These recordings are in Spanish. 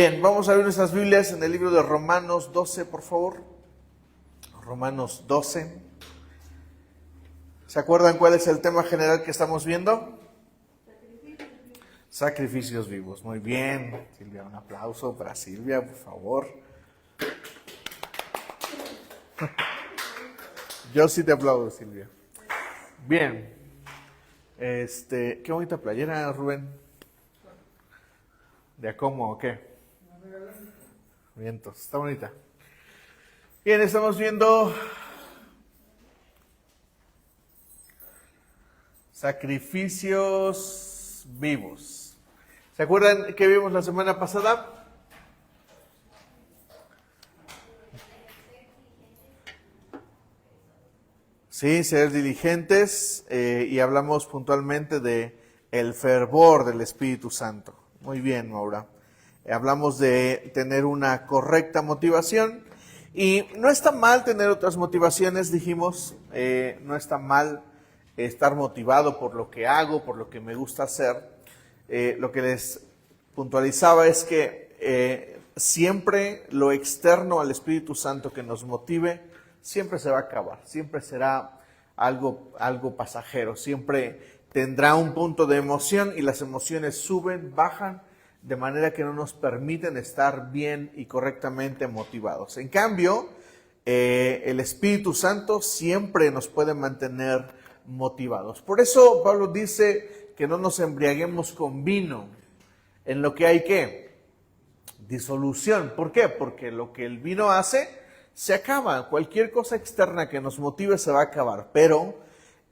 Bien, vamos a ver nuestras Biblias en el libro de Romanos 12, por favor. Romanos 12. ¿Se acuerdan cuál es el tema general que estamos viendo? Sacrificios vivos. Muy bien, Silvia, un aplauso para Silvia, por favor. Yo sí te aplaudo, Silvia. Bien. Qué bonita playera, Rubén. ¿De Acomo o qué? Vientos, está bonita. Bien, estamos viendo sacrificios vivos. ¿Se acuerdan que vimos la semana pasada? Sí, ser diligentes, y hablamos puntualmente de el fervor del Espíritu Santo. Muy bien, Maura. Hablamos de tener una correcta motivación y no está mal tener otras motivaciones, dijimos, no está mal estar motivado por lo que hago, por lo que me gusta hacer. Lo que les puntualizaba es que siempre lo externo al Espíritu Santo que nos motive, siempre se va a acabar, siempre será algo pasajero, siempre tendrá un punto de emoción y las emociones suben, bajan, de manera que no nos permiten estar bien y correctamente motivados. En cambio, el Espíritu Santo siempre nos puede mantener motivados. Por eso Pablo dice que no nos embriaguemos con vino, en lo que hay ¿qué? Disolución. ¿Por qué? Porque lo que el vino hace se acaba. Cualquier cosa externa que nos motive se va a acabar. Pero,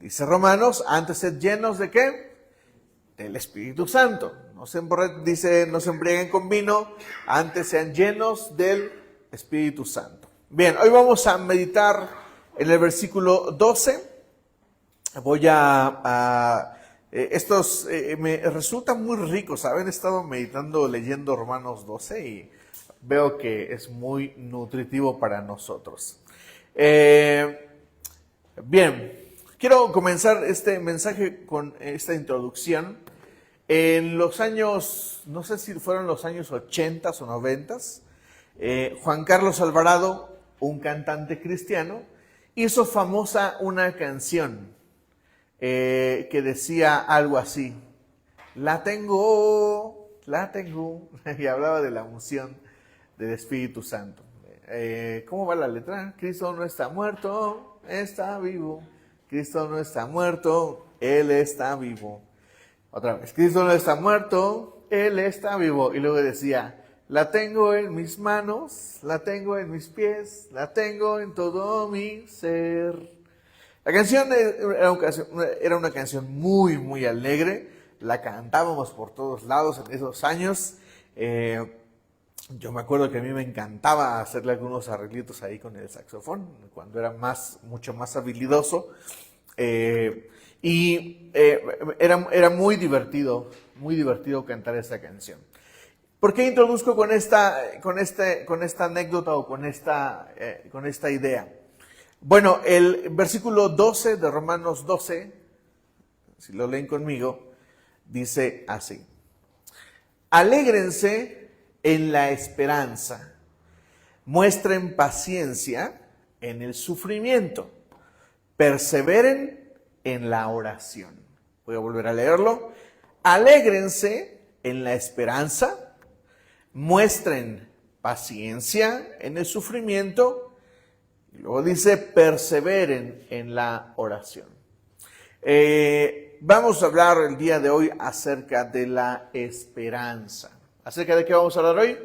dice Romanos, antes sed llenos ¿de qué? Del Espíritu Santo. No se embriaguen con vino, antes sean llenos del Espíritu Santo. Bien, hoy vamos a meditar en el versículo 12. Estos me resultan muy ricos, ¿saben? He estado meditando, leyendo Romanos 12 y veo que es muy nutritivo para nosotros. Bien, quiero comenzar este mensaje con esta introducción. En los años, no sé si fueron los años 80 o 90, Juan Carlos Alvarado, un cantante cristiano, hizo famosa una canción que decía algo así: la tengo, y hablaba de la unción del Espíritu Santo. ¿Cómo va la letra? Cristo no está muerto, está vivo. Cristo no está muerto, Él está vivo. Otra vez, Cristo no está muerto, Él está vivo. Y luego decía, la tengo en mis manos, la tengo en mis pies, la tengo en todo mi ser. La canción era una canción muy, muy alegre. La cantábamos por todos lados en esos años. Yo me acuerdo que a mí me encantaba hacerle algunos arreglitos ahí con el saxofón, cuando era mucho más habilidoso. Era muy divertido cantar esta canción. ¿Por qué introduzco con esta anécdota o con esta idea? Bueno, el versículo 12 de Romanos 12, si lo leen conmigo, dice así: alégrense en la esperanza, muestren paciencia en el sufrimiento, perseveren en la oración. Voy a volver a leerlo. Alégrense en la esperanza, muestren paciencia en el sufrimiento, y luego dice perseveren en la oración. Vamos a hablar el día de hoy acerca de la esperanza. ¿Acerca de qué vamos a hablar hoy?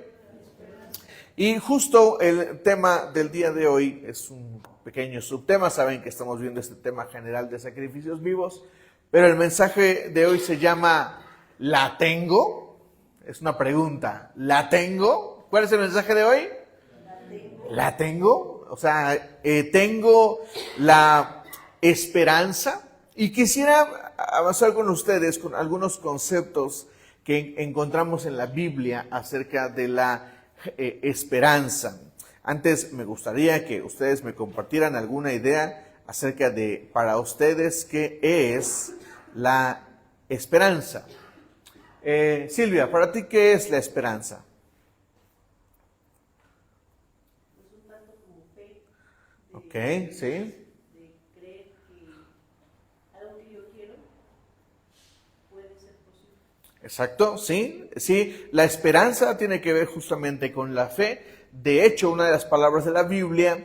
Y justo el tema del día de hoy es un pequeño subtema. Saben que estamos viendo este tema general de sacrificios vivos, pero el mensaje de hoy se llama ¿la tengo? Es una pregunta. ¿La tengo? ¿Cuál es el mensaje de hoy? ¿La tengo? O sea, tengo la esperanza. Y quisiera avanzar con ustedes con algunos conceptos que encontramos en la Biblia acerca de la esperanza. Antes me gustaría que ustedes me compartieran alguna idea acerca de, para ustedes, qué es la esperanza. Silvia, para ti, ¿qué es la esperanza? Santo como fe. Ok, sí. De creer que algo que yo quiero puede ser posible. Exacto, sí, sí. La esperanza tiene que ver justamente con la fe. De hecho, una de las palabras de la Biblia,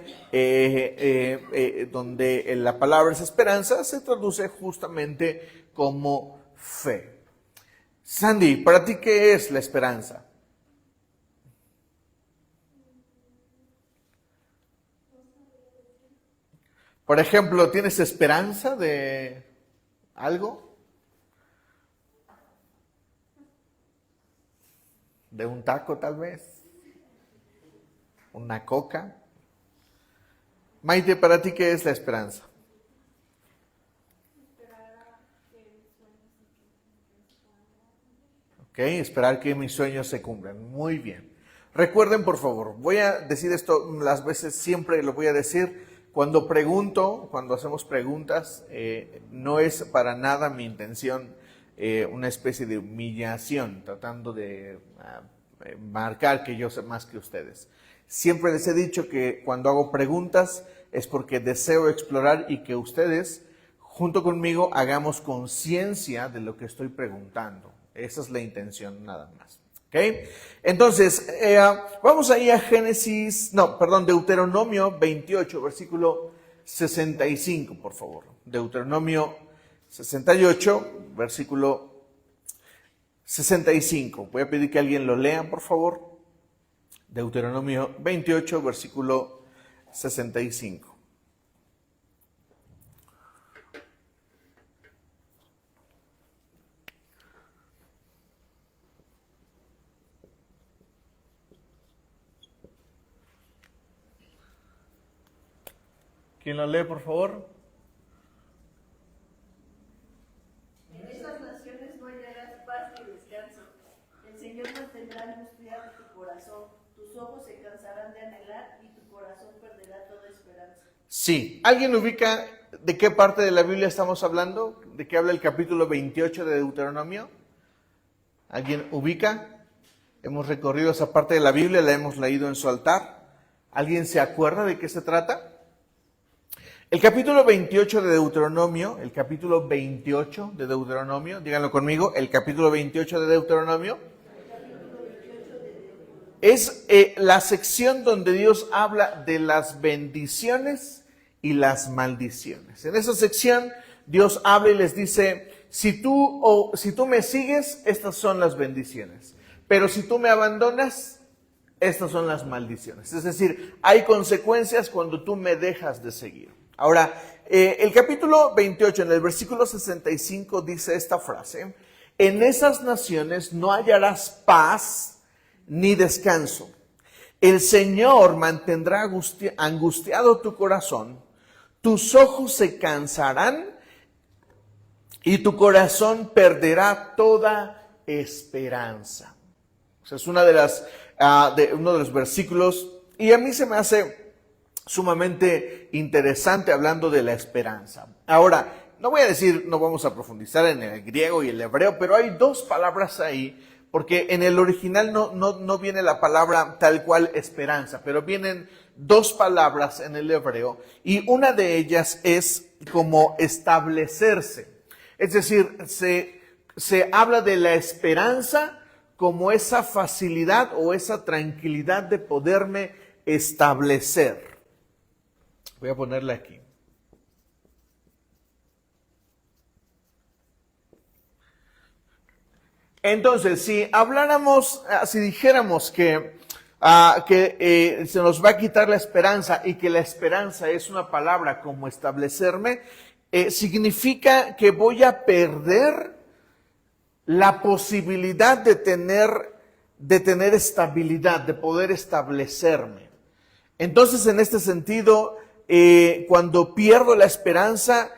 donde la palabra es esperanza, se traduce justamente como fe. Sandy, ¿para ti qué es la esperanza? Por ejemplo, ¿tienes esperanza de algo? ¿De un taco tal vez? ¿Una coca? Maite, ¿para ti qué es la esperanza? Ok, esperar que mis sueños se cumplan. Muy bien. Recuerden, por favor, voy a decir esto las veces, siempre lo voy a decir. Cuando pregunto, cuando hacemos preguntas, no es para nada mi intención una especie de humillación, tratando de marcar que yo sé más que ustedes. Siempre les he dicho que cuando hago preguntas es porque deseo explorar y que ustedes, junto conmigo, hagamos conciencia de lo que estoy preguntando. Esa es la intención nada más. ¿Ok? Entonces, vamos ahí a Deuteronomio 28, versículo 65, por favor. Deuteronomio 68, versículo 65. Voy a pedir que alguien lo lea, por favor. Deuteronomio 28, versículo 65. ¿Quién lo lee, por favor? En esas naciones no hallarás paz ni descanso. El Señor mantendrá angustiado tu corazón. Tus ojos se cansarán de anhelar y tu corazón perderá toda esperanza. Sí. ¿Alguien ubica de qué parte de la Biblia estamos hablando? ¿De qué habla el capítulo 28 de Deuteronomio? ¿Alguien ubica? Hemos recorrido esa parte de la Biblia, la hemos leído en su altar. ¿Alguien se acuerda de qué se trata? El capítulo 28 de Deuteronomio, díganlo conmigo, el capítulo 28 de Deuteronomio, es la sección donde Dios habla de las bendiciones y las maldiciones. En esa sección Dios habla y les dice, si tú me sigues, estas son las bendiciones, pero si tú me abandonas, estas son las maldiciones. Es decir, hay consecuencias cuando tú me dejas de seguir. Ahora, el capítulo 28, en el versículo 65, dice esta frase: en esas naciones no hallarás paz ni descanso. El Señor mantendrá angustiado tu corazón, tus ojos se cansarán y tu corazón perderá toda esperanza. O sea, es uno de los versículos, y a mí se me hace sumamente interesante hablando de la esperanza. Ahora, no vamos a profundizar en el griego y el hebreo, pero hay dos palabras ahí, porque en el original no viene la palabra tal cual esperanza, pero vienen dos palabras en el hebreo, y una de ellas es como establecerse. Es decir, se habla de la esperanza como esa facilidad o esa tranquilidad de poderme establecer. Voy a ponerle aquí. Entonces, si dijéramos que se nos va a quitar la esperanza y que la esperanza es una palabra como establecerme, significa que voy a perder la posibilidad de tener estabilidad, de poder establecerme. Entonces, en este sentido, cuando pierdo la esperanza,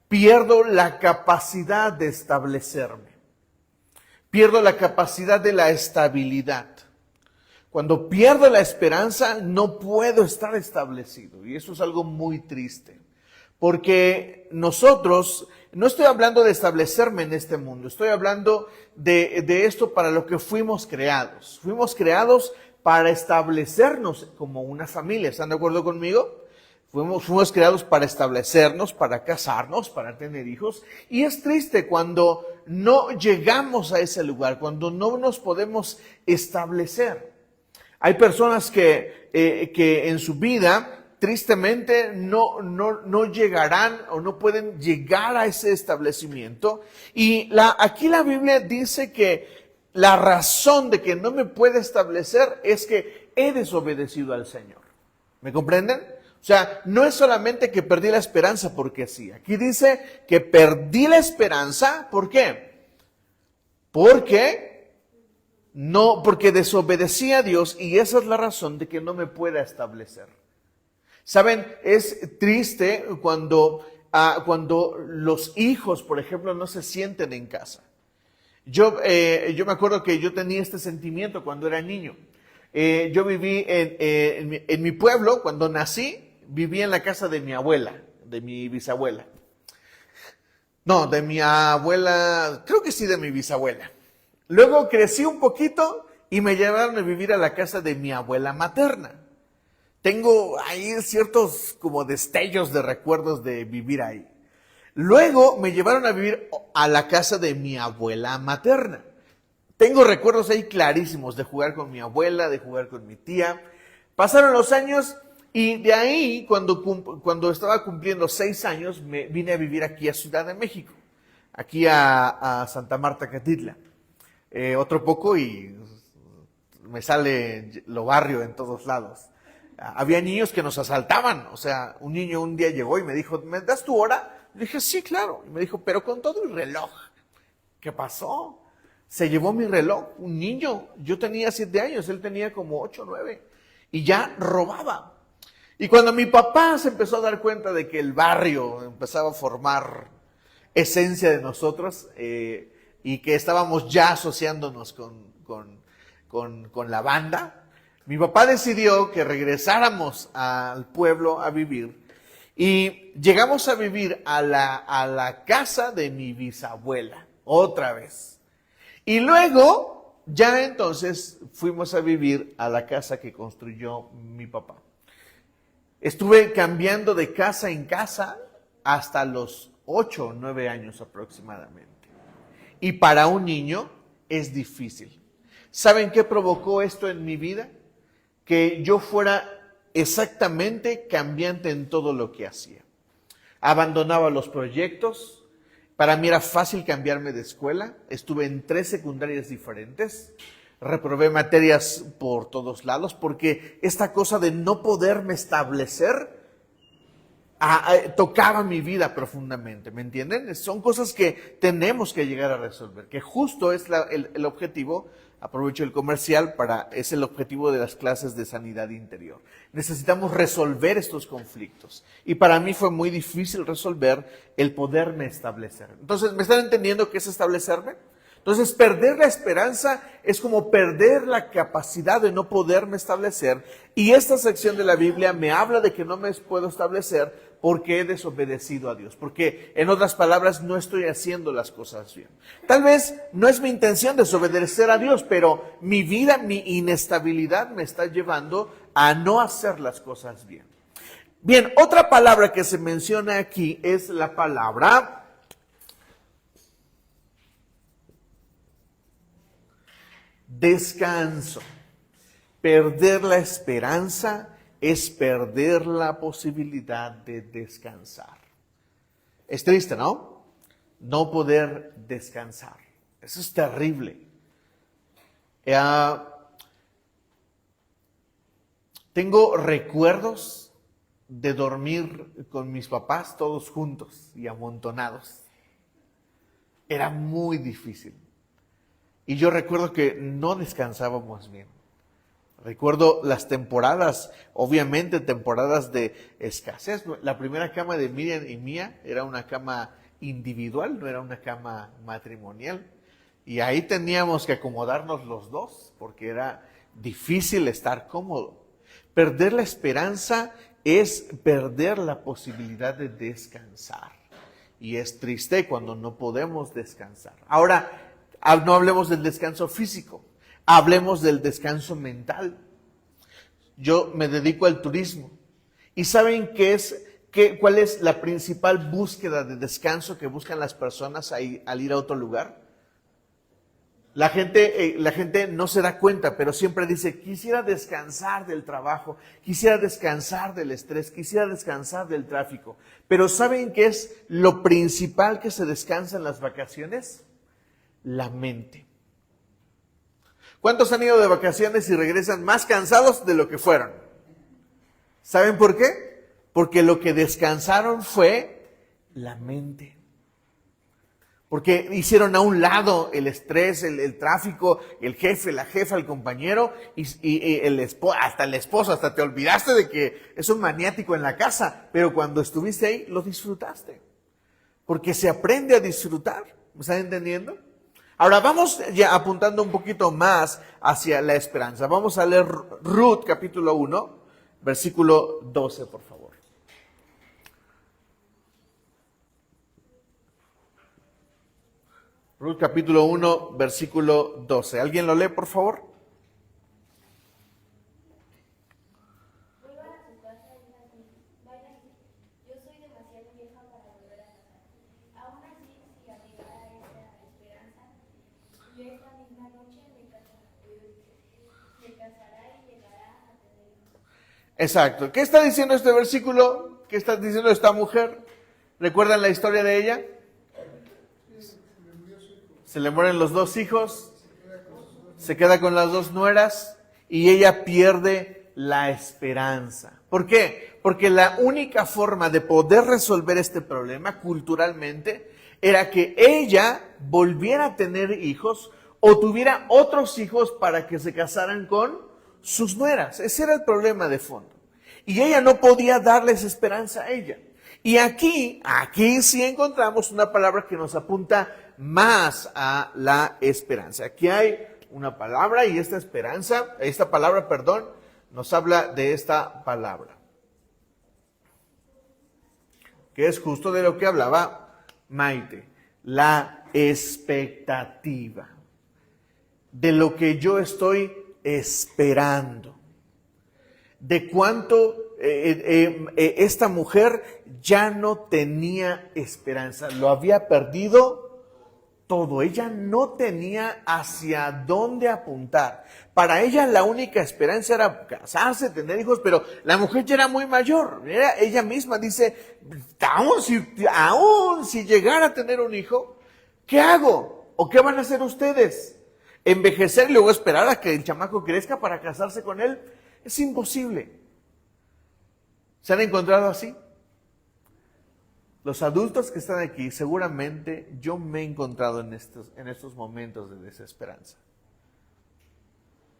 pierdo la capacidad de establecerme. Pierdo la capacidad de la estabilidad. Cuando pierdo la esperanza, no puedo estar establecido. Y eso es algo muy triste. Porque nosotros, no estoy hablando de establecerme en este mundo, estoy hablando de esto para lo que fuimos creados. Fuimos creados para establecernos como una familia. ¿Están de acuerdo conmigo? Fuimos creados para establecernos, para casarnos, para tener hijos. Y es triste cuando no llegamos a ese lugar, cuando no nos podemos establecer. Hay personas que en su vida, tristemente, no llegarán o no pueden llegar a ese establecimiento. Y aquí la Biblia dice que la razón de que no me pueda establecer es que he desobedecido al Señor. ¿Me comprenden? O sea, no es solamente que perdí la esperanza porque sí. Aquí dice que perdí la esperanza, ¿por qué? Porque desobedecí a Dios y esa es la razón de que no me pueda establecer. Saben, es triste cuando los hijos, por ejemplo, no se sienten en casa. Yo me acuerdo que yo tenía este sentimiento cuando era niño. Yo viví en mi pueblo, cuando nací, viví en la casa de mi abuela, de mi bisabuela. No, de mi abuela, creo que sí, de mi bisabuela. Luego crecí un poquito y me llevaron a vivir a la casa de mi abuela materna. Tengo ahí ciertos como destellos de recuerdos de vivir ahí. Luego me llevaron a vivir a la casa de mi abuela materna. Tengo recuerdos ahí clarísimos de jugar con mi abuela, de jugar con mi tía. Pasaron los años y de ahí, cuando estaba cumpliendo 6 años, me vine a vivir aquí a Ciudad de México, aquí a Santa Marta, Catitla. Otro poco y me sale lo barrio en todos lados. Había niños que nos asaltaban, o sea, un niño un día llegó y me dijo, ¿me das tu hora? Le dije, sí, claro. Y me dijo, pero con todo el reloj. ¿Qué pasó? Se llevó mi reloj, un niño. Yo tenía 7 años, él tenía como 8 o 9. Y ya robaba. Y cuando mi papá se empezó a dar cuenta de que el barrio empezaba a formar esencia de nosotros y que estábamos ya asociándonos con la banda, mi papá decidió que regresáramos al pueblo a vivir y llegamos a vivir a la casa de mi bisabuela, otra vez. Y luego, ya entonces, fuimos a vivir a la casa que construyó mi papá. Estuve cambiando de casa en casa hasta los 8 o 9 años aproximadamente. Y para un niño es difícil. ¿Saben qué provocó esto en mi vida? Que yo fuera exactamente cambiante en todo lo que hacía. Abandonaba los proyectos. Para mí era fácil cambiarme de escuela. Estuve en 3 secundarias diferentes. Reprobé materias por todos lados porque esta cosa de no poderme establecer tocaba mi vida profundamente, ¿me entienden? Son cosas que tenemos que llegar a resolver, que justo es el objetivo, aprovecho el comercial, es el objetivo de las clases de sanidad interior. Necesitamos resolver estos conflictos y para mí fue muy difícil resolver el poderme establecer. Entonces, ¿me están entendiendo qué es establecerme? Entonces, perder la esperanza es como perder la capacidad de no poderme establecer. Y esta sección de la Biblia me habla de que no me puedo establecer porque he desobedecido a Dios. Porque, en otras palabras, no estoy haciendo las cosas bien. Tal vez no es mi intención desobedecer a Dios, pero mi vida, mi inestabilidad me está llevando a no hacer las cosas bien. Bien, otra palabra que se menciona aquí es la palabra descanso. Perder la esperanza es perder la posibilidad de descansar. Es triste, ¿no? No poder descansar. Eso es terrible. Tengo recuerdos de dormir con mis papás todos juntos y amontonados. Era muy difícil. Y yo recuerdo que no descansábamos bien. Recuerdo las temporadas, obviamente temporadas de escasez. La primera cama de Miriam y mía era una cama individual, no era una cama matrimonial. Y ahí teníamos que acomodarnos los dos, porque era difícil estar cómodo. Perder la esperanza es perder la posibilidad de descansar. Y es triste cuando no podemos descansar. Ahora, no hablemos del descanso físico, hablemos del descanso mental. yo me dedico al turismo. ¿Y saben cuál es la principal búsqueda de descanso que buscan las personas al ir a otro lugar? La gente no se da cuenta, pero siempre dice, quisiera descansar del trabajo, quisiera descansar del estrés, quisiera descansar del tráfico. Pero ¿saben qué es lo principal que se descansa en las vacaciones? La mente. ¿Cuántos han ido de vacaciones y regresan más cansados de lo que fueron? ¿Saben por qué? Porque lo que descansaron fue la mente. Porque hicieron a un lado el estrés, el tráfico, el jefe, la jefa, el compañero y hasta el esposo. Hasta te olvidaste de que es un maniático en la casa, pero cuando estuviste ahí lo disfrutaste. Porque se aprende a disfrutar. ¿Me están entendiendo? Ahora vamos ya apuntando un poquito más hacia la esperanza. Vamos a leer Ruth capítulo 1, versículo 12, por favor. Ruth capítulo 1, versículo 12. ¿Alguien lo lee, por favor? Vuelvan a su casa, hijas mías. Váyanse. Yo soy demasiado vieja para volver a casar. Aún así, si llegara esta esperanza, yo esta misma noche me casará y llegará a tener hijos. Exacto. ¿Qué está diciendo este versículo? ¿Qué está diciendo esta mujer? ¿Recuerdan la historia de ella? Se le mueren los 2 hijos, se queda con las 2 nueras y ella pierde la esperanza. ¿Por qué? Porque la única forma de poder resolver este problema culturalmente era que ella volviera a tener hijos o tuviera otros hijos para que se casaran con sus nueras. Ese era el problema de fondo. Y ella no podía darles esperanza a ella. Y aquí sí encontramos una palabra que nos apunta más a la esperanza. Aquí hay una palabra y esta palabra, nos habla de esta palabra. Que es justo de lo que hablaba Maite. La expectativa. De lo que yo estoy esperando. De cuánto esta mujer ya no tenía esperanza. Lo había perdido todo. Ella no tenía hacia dónde apuntar. Para ella la única esperanza era casarse, tener hijos, pero la mujer ya era muy mayor. Ella misma dice, aún si llegara a tener un hijo, ¿qué hago? ¿O qué van a hacer ustedes? ¿Envejecer y luego esperar a que el chamaco crezca para casarse con él? Es imposible. ¿Se han encontrado así? Los adultos que están aquí, seguramente yo me he encontrado en estos momentos de desesperanza.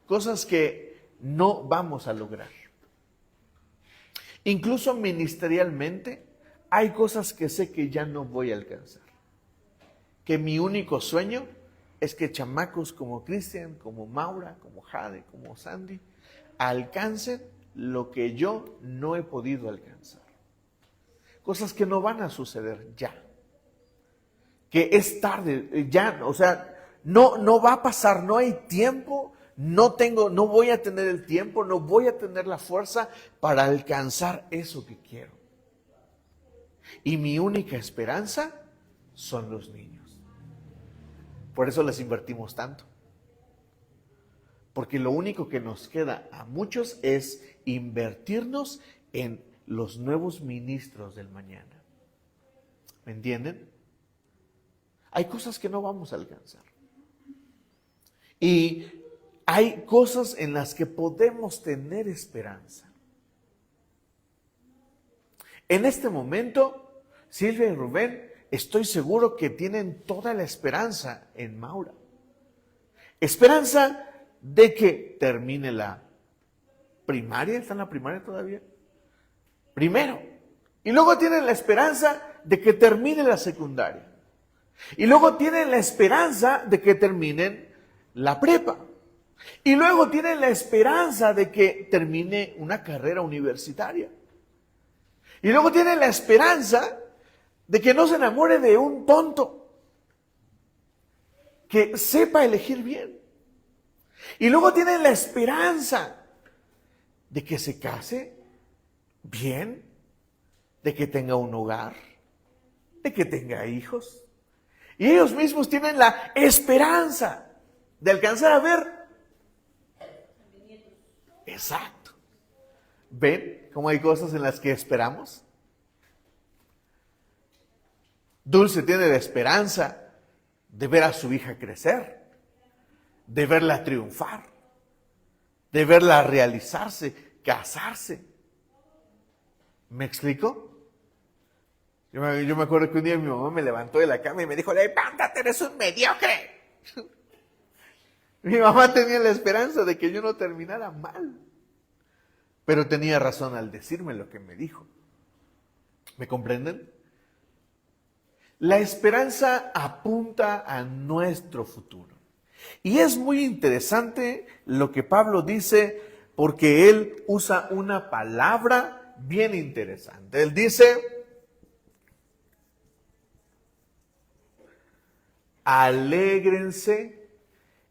Cosas que no vamos a lograr. Incluso ministerialmente, hay cosas que sé que ya no voy a alcanzar. Que mi único sueño es que chamacos como Cristian, como Maura, como Jade, como Sandy, alcancen lo que yo no he podido alcanzar. Cosas que no van a suceder ya. Que es tarde, ya, no va a pasar, no hay tiempo, no voy a tener el tiempo, no voy a tener la fuerza para alcanzar eso que quiero. Y mi única esperanza son los niños. Por eso les invertimos tanto. Porque lo único que nos queda a muchos es invertirnos en los nuevos ministros del mañana. ¿Me entienden? Hay cosas que no vamos a alcanzar. Y hay cosas en las que podemos tener esperanza. En este momento, Silvia y Rubén, estoy seguro que tienen toda la esperanza en Maura. Esperanza de que termine la primaria. ¿Está en la primaria todavía? Primero. Y luego tienen la esperanza de que termine la secundaria. Y luego tienen la esperanza de que terminen la prepa. Y luego tienen la esperanza de que termine una carrera universitaria. Y luego tienen la esperanza de que no se enamore de un tonto. Que sepa elegir bien. Y luego tienen la esperanza de que se case bien, de que tenga un hogar, de que tenga hijos. Y ellos mismos tienen la esperanza de alcanzar a ver. Exacto. ¿Ven cómo hay cosas en las que esperamos? Dulce tiene la esperanza de ver a su hija crecer, de verla triunfar, de verla realizarse, casarse. ¿Me explico? Yo me acuerdo que un día mi mamá me levantó de la cama y me dijo, levántate, eres un mediocre. Mi mamá tenía la esperanza de que yo no terminara mal. Pero tenía razón al decirme lo que me dijo. ¿Me comprenden? La esperanza apunta a nuestro futuro. Y es muy interesante lo que Pablo dice, porque él usa una palabra bien interesante. Él dice, alégrense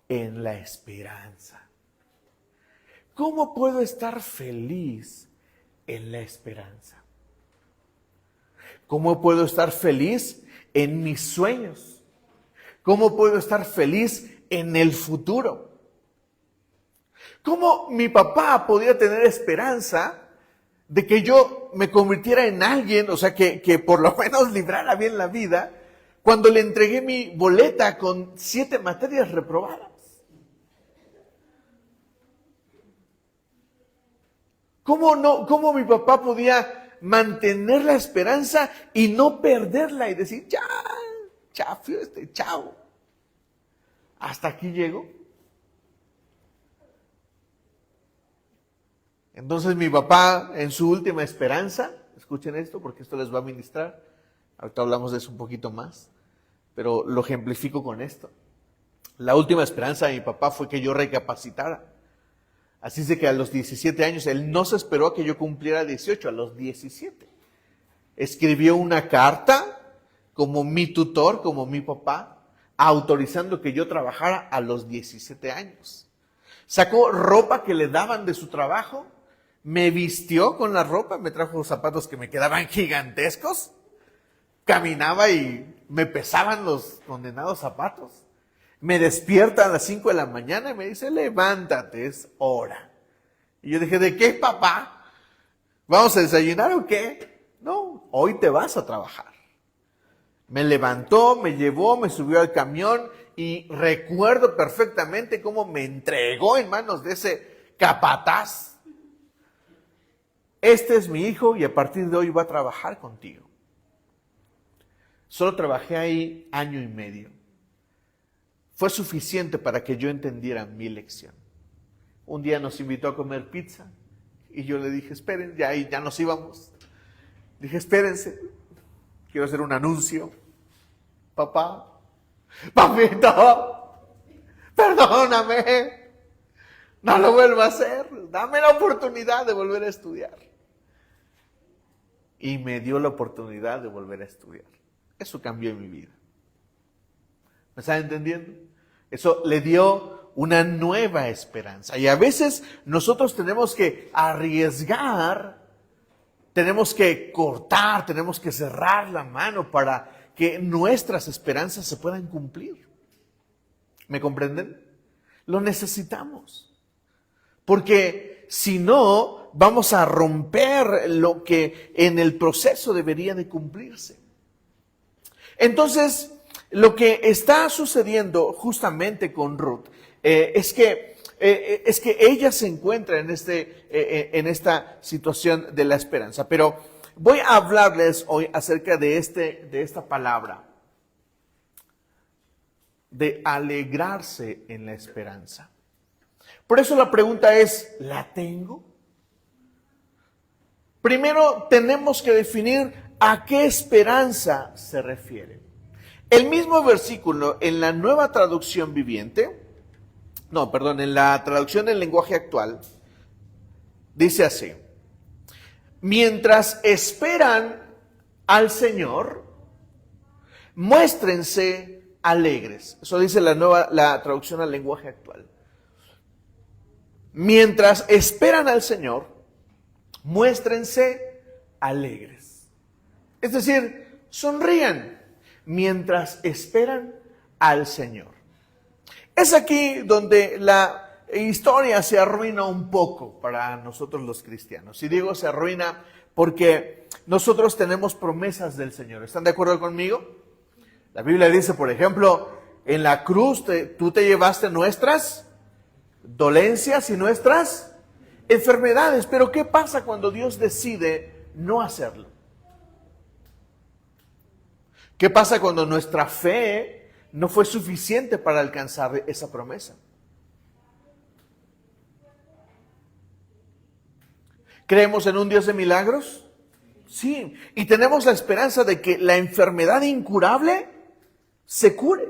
en la esperanza. ¿Cómo puedo estar feliz en la esperanza? ¿Cómo puedo estar feliz en mis sueños? ¿Cómo puedo estar feliz en el futuro? ¿Cómo mi papá podía tener esperanza de que yo me convirtiera en alguien, o sea, que por lo menos librara bien la vida, cuando le entregué mi boleta con 7 materias reprobadas? ¿Cómo mi papá podía mantener la esperanza y no perderla y decir, ya, chafio chao, hasta aquí llego? Entonces mi papá, en su última esperanza, escuchen esto porque esto les va a ministrar, ahorita hablamos de eso un poquito más, pero lo ejemplifico con esto. La última esperanza de mi papá fue que yo recapacitara. Así es de que a los 17 años, él no se esperó a que yo cumpliera 18, a los 17. Escribió una carta como mi tutor, como mi papá, autorizando que yo trabajara a los 17 años. Sacó ropa que le daban de su trabajo, me vistió con la ropa, me trajo zapatos que me quedaban gigantescos, caminaba y me pesaban los condenados zapatos. Me despierta a las 5 de la mañana y me dice, levántate, es hora. Y yo dije, ¿de qué, papá? ¿Vamos a desayunar o qué? No, hoy te vas a trabajar. Me levantó, me llevó, me subió al camión y recuerdo perfectamente cómo me entregó en manos de ese capataz. Este es mi hijo y a partir de hoy va a trabajar contigo. Solo trabajé ahí 1 año y medio. Fue suficiente para que yo entendiera mi lección. Un día nos invitó a comer pizza y yo le dije, esperen, ya nos íbamos. Dije, espérense, quiero hacer un anuncio. Papá, papito, perdóname, no lo vuelvo a hacer, dame la oportunidad de volver a estudiar. Y me dio la oportunidad de volver a estudiar. Eso cambió mi vida. ¿Me están entendiendo? Eso le dio una nueva esperanza. Y a veces nosotros tenemos que arriesgar, tenemos que cortar, tenemos que cerrar la mano para que nuestras esperanzas se puedan cumplir. ¿Me comprenden? Lo necesitamos. Porque si no, vamos a romper lo que en el proceso debería de cumplirse. Entonces, lo que está sucediendo justamente con Ruth es que ella se encuentra en esta situación de la esperanza. Pero voy a hablarles hoy acerca de esta palabra, de alegrarse en la esperanza. Por eso la pregunta es, ¿la tengo? Primero tenemos que definir a qué esperanza se refiere. El mismo versículo en la Nueva Traducción Viviente, en la traducción del lenguaje actual, dice así: mientras esperan al Señor, muéstrense alegres. Eso dice la traducción al lenguaje actual. Mientras esperan al Señor, muéstrense alegres. Es decir, sonrían mientras esperan al Señor. Es aquí donde la historia se arruina un poco para nosotros los cristianos. Y digo se arruina porque nosotros tenemos promesas del Señor. ¿Están de acuerdo conmigo? La Biblia dice, por ejemplo, en la cruz tú te llevaste nuestras dolencias y nuestras enfermedades. Pero ¿qué pasa cuando Dios decide no hacerlo? ¿Qué pasa cuando nuestra fe no fue suficiente para alcanzar esa promesa? ¿Creemos en un Dios de milagros? Sí. Y tenemos la esperanza de que la enfermedad incurable se cure.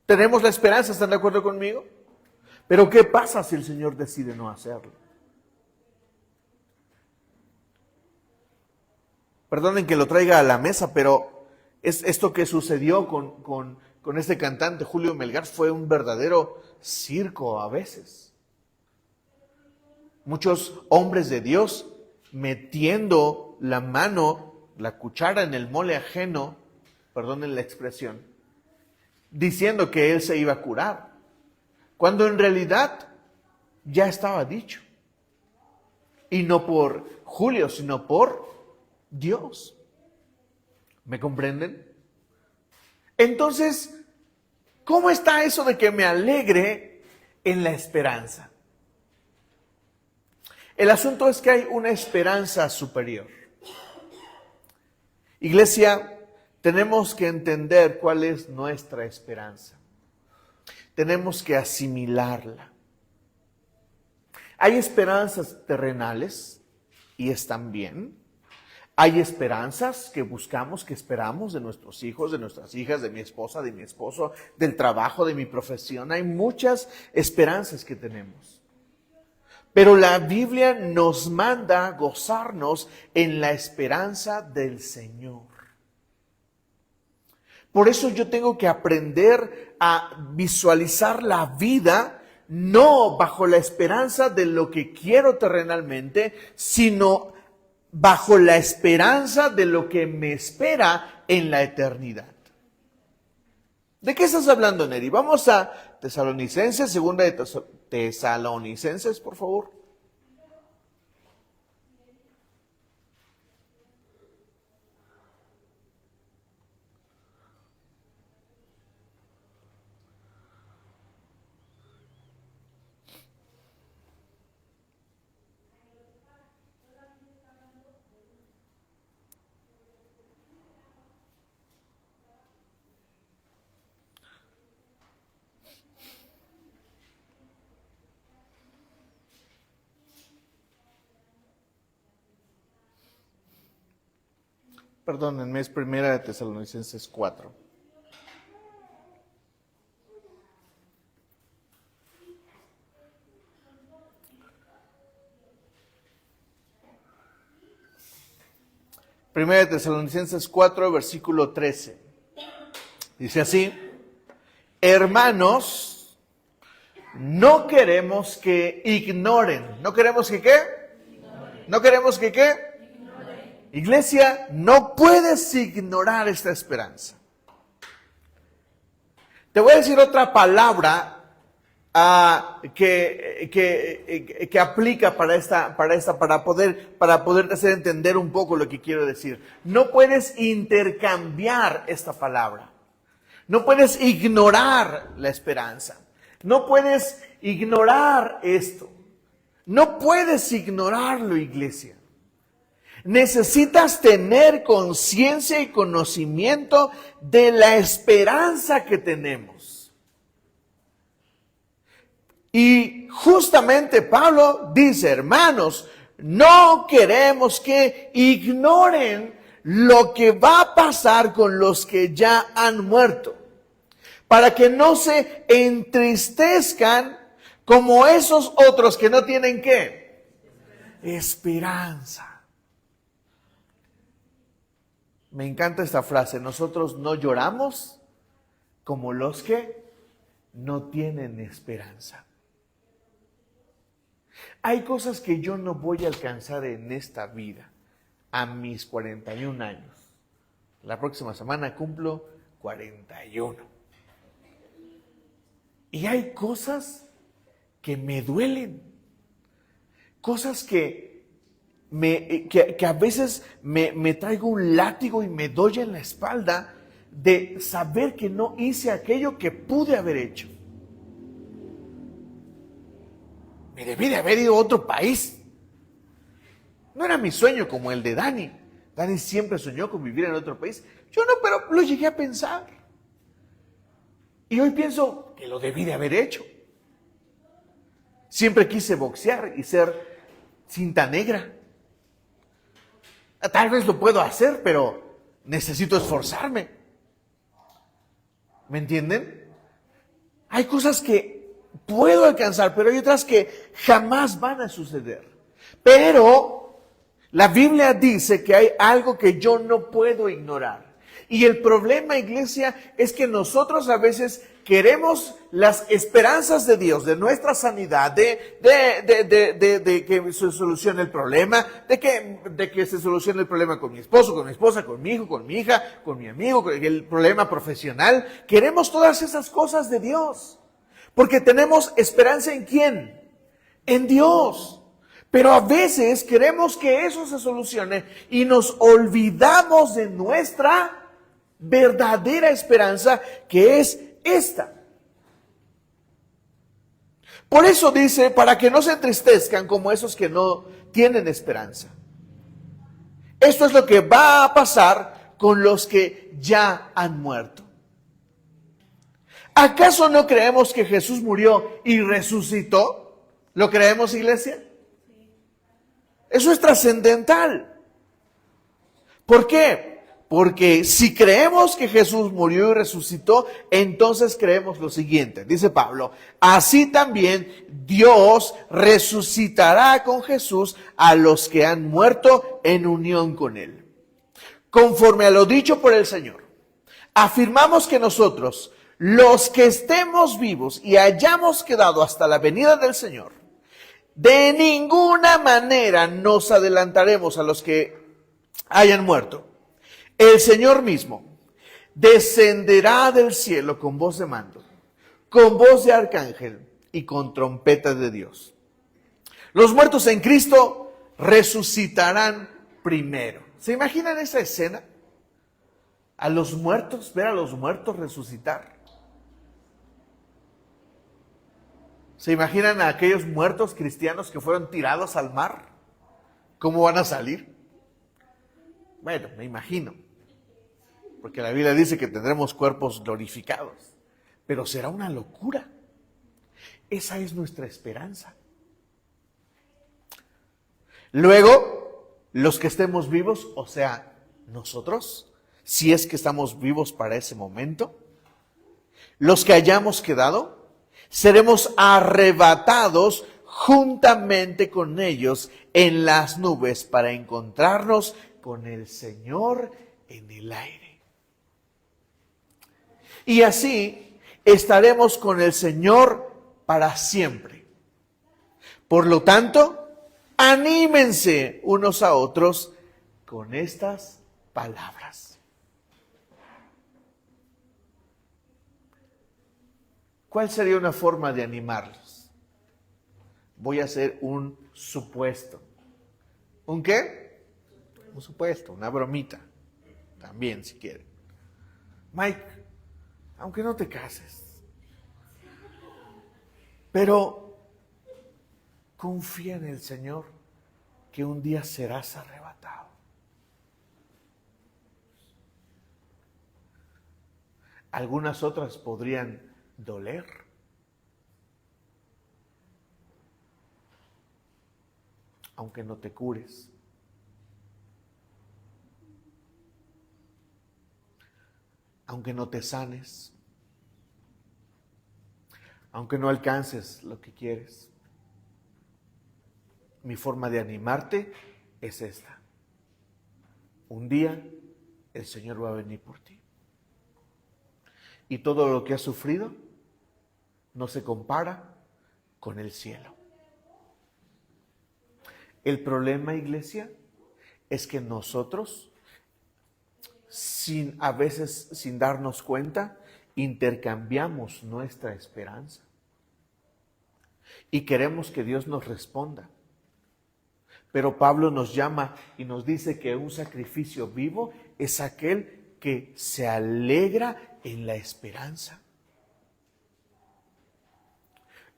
Tenemos la esperanza, ¿están de acuerdo conmigo? Pero ¿qué pasa si el Señor decide no hacerlo? Perdonen que lo traiga a la mesa, pero esto que sucedió con este cantante Julio Melgar fue un verdadero circo a veces. Muchos hombres de Dios metiendo la mano, la cuchara en el mole ajeno, perdonen la expresión, diciendo que él se iba a curar, cuando en realidad ya estaba dicho. Y no por Julio, sino por Dios. ¿Me comprenden? Entonces, ¿cómo está eso de que me alegre en la esperanza? El asunto es que hay una esperanza superior. Iglesia, tenemos que entender cuál es nuestra esperanza. Tenemos que asimilarla. Hay esperanzas terrenales y están bien. Hay esperanzas que buscamos, que esperamos de nuestros hijos, de nuestras hijas, de mi esposa, de mi esposo, del trabajo, de mi profesión. Hay muchas esperanzas que tenemos. Pero la Biblia nos manda gozarnos en la esperanza del Señor. Por eso yo tengo que aprender a visualizar la vida no bajo la esperanza de lo que quiero terrenalmente, sino bajo la esperanza de lo que me espera en la eternidad. ¿De qué estás hablando, Neri? Vamos a Tesalonicenses, segunda de Tesalonicenses, por favor. Perdónenme, es primera de Tesalonicenses 4. Primera de Tesalonicenses 4, versículo 13. Dice así: hermanos, no queremos que ignoren. ¿No queremos que qué? ¿No queremos que qué? Iglesia, no puedes ignorar esta esperanza. Te voy a decir otra palabra que aplica para poder hacer entender un poco lo que quiero decir. No puedes intercambiar esta palabra. No puedes ignorar la esperanza. No puedes ignorar esto. No puedes ignorarlo, iglesia. Necesitas tener conciencia y conocimiento de la esperanza que tenemos. Y justamente Pablo dice: hermanos, no queremos que ignoren lo que va a pasar con los que ya han muerto, para que no se entristezcan como esos otros que no tienen ¿qué? Esperanza. Me encanta esta frase: nosotros no lloramos como los que no tienen esperanza. Hay cosas que yo no voy a alcanzar en esta vida a mis 41 años. La próxima semana cumplo 41. Y hay cosas que me duelen. Cosas que a veces me traigo un látigo y me doy en la espalda de saber que no hice aquello que pude haber hecho. Me debí de haber ido a otro país. No era mi sueño como el de Dani. Dani siempre soñó con vivir en otro país. Yo no, pero lo llegué a pensar. Y hoy pienso que lo debí de haber hecho. Siempre quise boxear y ser cinta negra. Tal vez lo puedo hacer, pero necesito esforzarme. ¿Me entienden? Hay cosas que puedo alcanzar, pero hay otras que jamás van a suceder. Pero la Biblia dice que hay algo que yo no puedo ignorar. Y el problema, iglesia, es que nosotros a veces queremos las esperanzas de Dios, de nuestra sanidad, de que se solucione el problema, de que se solucione el problema con mi esposo, con mi esposa, con mi hijo, con mi hija, con mi amigo, con el problema profesional. Queremos todas esas cosas de Dios, porque tenemos esperanza ¿en quién? En Dios. Pero a veces queremos que eso se solucione y nos olvidamos de nuestra verdadera esperanza, que es esta. Por eso dice, para que no se entristezcan como esos que no tienen esperanza. Esto es lo que va a pasar con los que ya han muerto. ¿Acaso no creemos que Jesús murió y resucitó? ¿Lo creemos, iglesia? Eso es trascendental. ¿Por qué? Porque si creemos que Jesús murió y resucitó, entonces creemos lo siguiente. Dice Pablo, así también Dios resucitará con Jesús a los que han muerto en unión con Él. Conforme a lo dicho por el Señor, afirmamos que nosotros, los que estemos vivos y hayamos quedado hasta la venida del Señor, de ninguna manera nos adelantaremos a los que hayan muerto. El Señor mismo descenderá del cielo con voz de mando, con voz de arcángel y con trompeta de Dios. Los muertos en Cristo resucitarán primero. ¿Se imaginan esa escena? A los muertos, ver a los muertos resucitar. ¿Se imaginan a aquellos muertos cristianos que fueron tirados al mar? ¿Cómo van a salir? Bueno, me imagino. Porque la Biblia dice que tendremos cuerpos glorificados. Pero será una locura. Esa es nuestra esperanza. Luego, los que estemos vivos, o sea, nosotros, si es que estamos vivos para ese momento, los que hayamos quedado, seremos arrebatados juntamente con ellos en las nubes para encontrarnos con el Señor en el aire. Y así estaremos con el Señor para siempre. Por lo tanto, anímense unos a otros con estas palabras. ¿Cuál sería una forma de animarlos? Voy a hacer un supuesto. ¿Un qué? Un supuesto, una bromita. También, si quieren. Mike, aunque no te cases, pero confía en el Señor que un día serás arrebatado. Algunas otras podrían doler. Aunque no te cures. Aunque no te sanes. Aunque no alcances lo que quieres. Mi forma de animarte es esta. Un día el Señor va a venir por ti. Y todo lo que has sufrido no se compara con el cielo. El problema, iglesia, es que nosotros, a veces sin darnos cuenta, intercambiamos nuestra esperanza. Y queremos que Dios nos responda. Pero Pablo nos llama y nos dice que un sacrificio vivo es aquel que se alegra en la esperanza.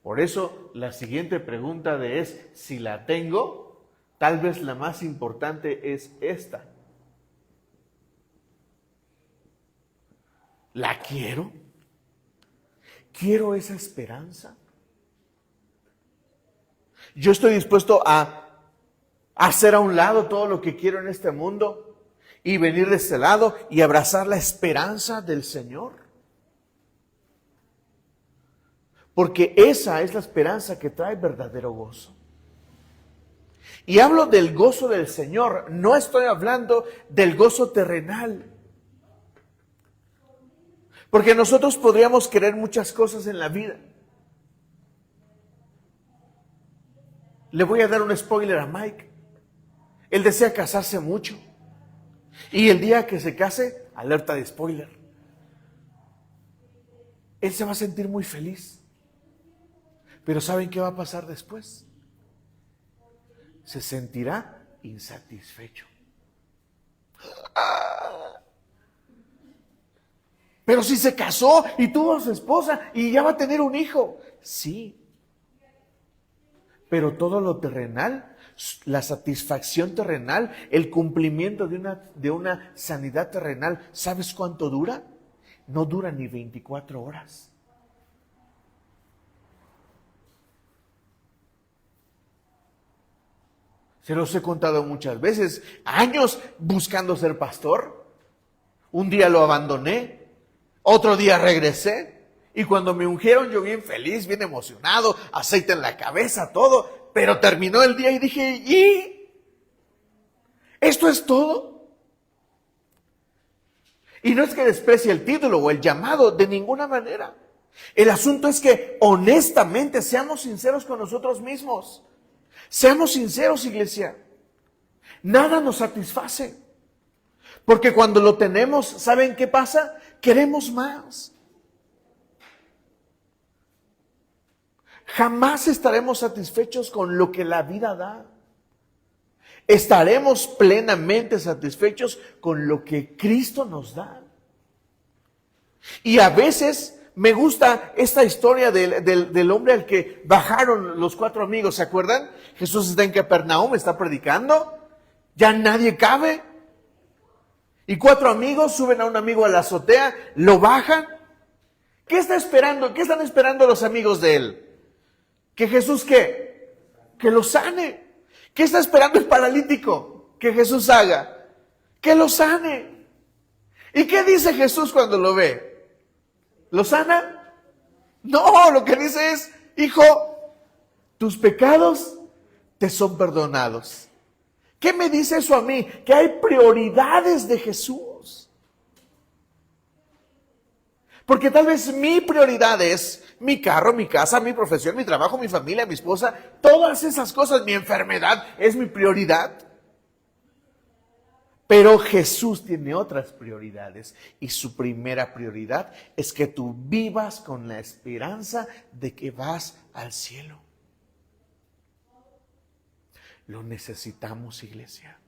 Por eso la siguiente pregunta es, si la tengo, tal vez la más importante es esta. ¿La quiero? ¿Quiero esa esperanza? Yo estoy dispuesto a hacer a un lado todo lo que quiero en este mundo y venir de este lado y abrazar la esperanza del Señor. Porque esa es la esperanza que trae verdadero gozo. Y hablo del gozo del Señor, no estoy hablando del gozo terrenal. Porque nosotros podríamos querer muchas cosas en la vida. Le voy a dar un spoiler a Mike. Él desea casarse mucho. Y el día que se case, alerta de spoiler. Él se va a sentir muy feliz. Pero ¿saben qué va a pasar después? Se sentirá insatisfecho. Pero si se casó y tuvo a su esposa y ya va a tener un hijo. Sí. Pero todo lo terrenal, la satisfacción terrenal, el cumplimiento de una sanidad terrenal, ¿sabes cuánto dura? No dura ni 24 horas. Se los he contado muchas veces, años buscando ser pastor. Un día lo abandoné, otro día regresé, y cuando me ungieron yo bien feliz, bien emocionado, aceite en la cabeza, todo, pero terminó el día y dije, ¿y esto es todo? Y no es que desprecie el título o el llamado, de ninguna manera. El asunto es que honestamente seamos sinceros con nosotros mismos. Seamos sinceros, iglesia. Nada nos satisface. Porque cuando lo tenemos, ¿saben qué pasa? Queremos más. Jamás estaremos satisfechos con lo que la vida da. Estaremos plenamente satisfechos con lo que Cristo nos da. Y a veces me gusta esta historia del hombre al que bajaron los 4 amigos, ¿se acuerdan? Jesús está en Capernaum, está predicando, ya nadie cabe. Y 4 amigos suben a un amigo a la azotea, lo bajan. ¿Qué está esperando? ¿Qué están esperando los amigos de él? ¿Que Jesús qué? Que lo sane. ¿Qué está esperando el paralítico? Que Jesús haga. Que lo sane. ¿Y qué dice Jesús cuando lo ve? ¿Lo sana? No, lo que dice es, hijo, tus pecados te son perdonados. ¿Qué me dice eso a mí? Que hay prioridades de Jesús. Porque tal vez mi prioridad es mi carro, mi casa, mi profesión, mi trabajo, mi familia, mi esposa. Todas esas cosas, mi enfermedad es mi prioridad. Pero Jesús tiene otras prioridades. Y su primera prioridad es que tú vivas con la esperanza de que vas al cielo. Lo necesitamos, iglesia.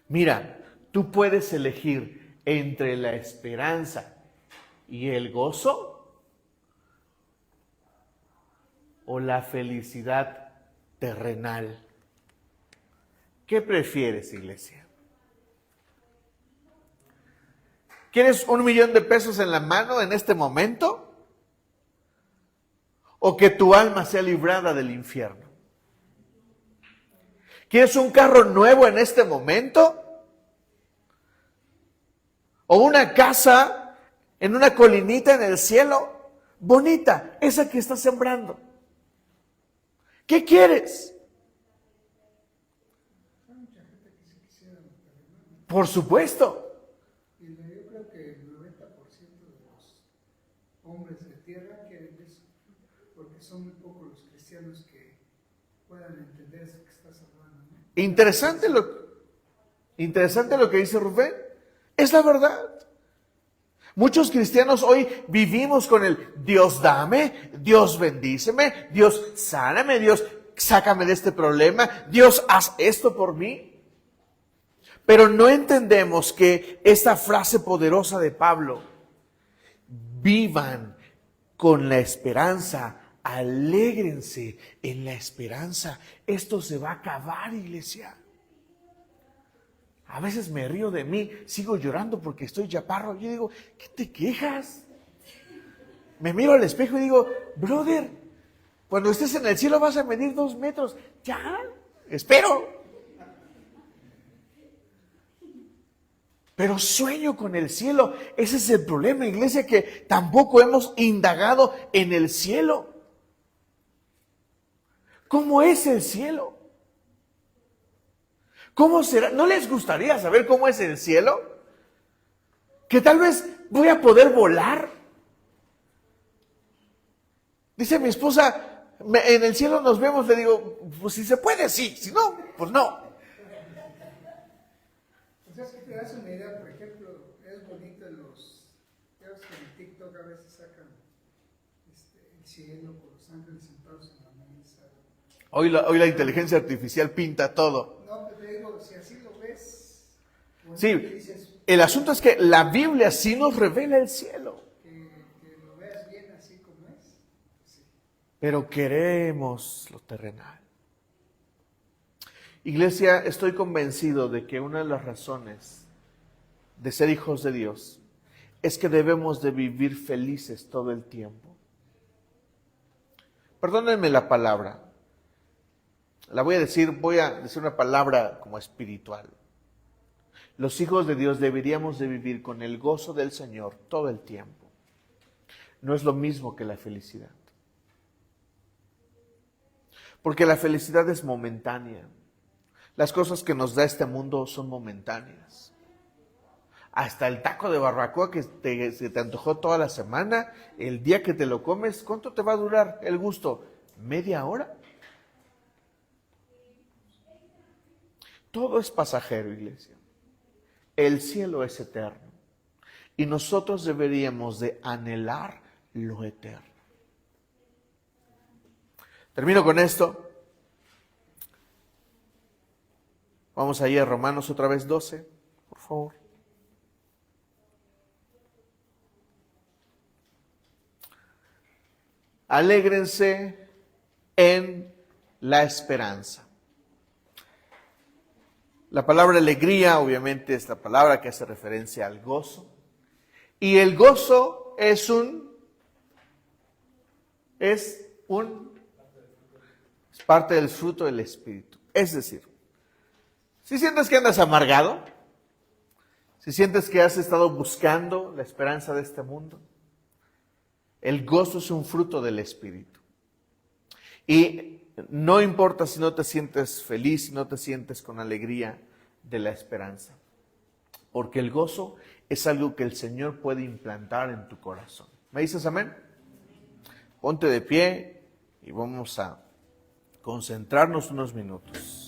Mira, tú puedes elegir entre la esperanza y el gozo o la felicidad terrenal. ¿Qué prefieres, iglesia? ¿Quieres $1,000,000 de pesos en la mano en este momento? ¿O que tu alma sea librada del infierno? ¿Quieres un carro nuevo en este momento? ¿O una casa en una colinita en el cielo? Bonita, esa que estás sembrando. ¿Qué quieres? Por supuesto. Y yo creo que el 90% de los hombres de tierra quieren eso, porque son muy pocos los cristianos que puedan entender eso que estás hablando, ¿no? Interesante lo que dice Rubén. Es la verdad. Muchos cristianos hoy vivimos con el Dios dame, Dios bendíceme, Dios sáname, Dios sácame de este problema, Dios haz esto por mí. Pero no entendemos que esta frase poderosa de Pablo, vivan con la esperanza, alégrense en la esperanza. Esto se va a acabar, iglesia. A veces me río de mí, sigo llorando porque estoy chaparro. Yo digo, ¿qué te quejas? Me miro al espejo y digo, brother, cuando estés en el cielo vas a medir 2 metros. Ya, espero. Pero sueño con el cielo. Ese es el problema, iglesia, que tampoco hemos indagado en el cielo. ¿Cómo es el cielo? ¿Cómo será? ¿No les gustaría saber cómo es el cielo? Que tal vez voy a poder volar. Dice mi esposa, en el cielo nos vemos. Le digo, pues si se puede, sí. Si no, pues no. O sea, es que te das una idea, por ejemplo, es bonito ya ves que en TikTok a veces sacan el cielo con los ángeles sentados en la mesa. Hoy la inteligencia artificial pinta todo. No, pero te digo, si así lo ves, Sí, dices el asunto es que la Biblia sí nos revela el cielo. que lo veas bien así como es. Sí. Pero queremos lo terrenal. Iglesia, estoy convencido de que una de las razones de ser hijos de Dios es que debemos de vivir felices todo el tiempo. Perdónenme la palabra. Voy a decir una palabra como espiritual. Los hijos de Dios deberíamos de vivir con el gozo del Señor todo el tiempo. No es lo mismo que la felicidad. Porque la felicidad es momentánea. Las cosas que nos da este mundo son momentáneas. Hasta el taco de barbacoa que se te antojó toda la semana, el día que te lo comes, ¿cuánto te va a durar el gusto? ¿Media hora? Todo es pasajero, iglesia. El cielo es eterno. Y nosotros deberíamos de anhelar lo eterno. Termino con esto. Vamos ahí a Romanos otra vez 12, por favor. Alégrense en la esperanza. La palabra alegría, obviamente, es la palabra que hace referencia al gozo. Y el gozo es parte del fruto del Espíritu. Es decir, si sientes que andas amargado, si sientes que has estado buscando la esperanza de este mundo, el gozo es un fruto del Espíritu. Y no importa si no te sientes feliz, si no te sientes con alegría de la esperanza, porque el gozo es algo que el Señor puede implantar en tu corazón. ¿Me dices amén? Ponte de pie y vamos a concentrarnos unos minutos.